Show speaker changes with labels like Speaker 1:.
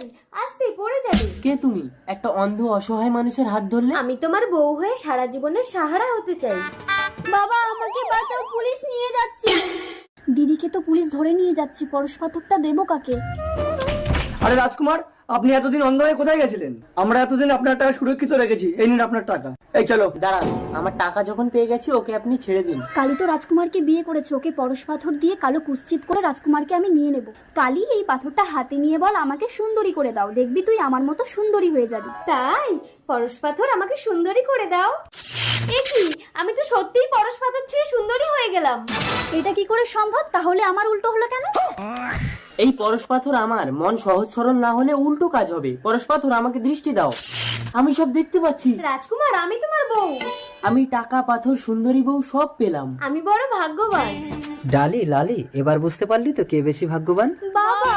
Speaker 1: নাকি, আস্তে পড়ে যাবে।
Speaker 2: কে তুমি? একটা অন্ধ অসহায় মানুষের হাত ধরলে?
Speaker 1: আমি তোমার বউ হয়ে সারা জীবনের সাহারা হতে চাই। বাবা আমাকে বাঁচাও, পুলিশ নিয়ে যাচ্ছে।
Speaker 3: দিদিকে তো পুলিশ ধরে নিয়ে যাচ্ছে, পরশ পাথরটা দেবো কাকে?
Speaker 4: আরে রাজকুমার, আপনি এতদিন অন্ধ হয়ে কোথায় গেছিলেন? আমরা এতদিন আপনার টাকা সুরক্ষিত রেখেছি, এই নিন আপনার টাকা। এই চলো।
Speaker 2: দাঁড়ান, আমার টাকা যখন পেয়ে গেছি ওকে আপনি ছেড়ে দিন।
Speaker 3: কালী তো রাজকুমারকে বিয়ে করেছে, ওকে পরশ পাথর দিয়ে কালো কুৎসিত করে রাজকুমারকে আমি নিয়ে নেব। কালী, এই পাথরটা হাতে নিয়ে বল আমাকে সুন্দরী করে দাও, দেখবি তুই আমার মতো সুন্দরী হয়ে যাবি।
Speaker 1: তাই? পরশ পাথর আমাকে সুন্দরী করে দাও। এ কি, আমি তো সত্যিই পরশ পাথর ছুঁয়ে সুন্দরী হয়ে গেলাম।
Speaker 3: এটা কি করে সম্ভব? তাহলে আমার উল্টো হলো কেন?
Speaker 2: এই পরশ পাথর আমার, মন সহজ সরল না হলে উল্টো কাজ হবে। পরশ পাথর আমাকে দৃষ্টি দাও, আমি সব দেখতে পাচ্ছি।
Speaker 1: রাজকুমার, আমি তোমার বউ।
Speaker 2: আমি টাকা, পাথর, সুন্দরী বউ সব পেলাম।
Speaker 1: আমি বড় ভাগ্যবান।
Speaker 5: ডালি লালি, এবার বুঝতে পারলি তো কে বেশি ভাগ্যবান?
Speaker 1: বাবা।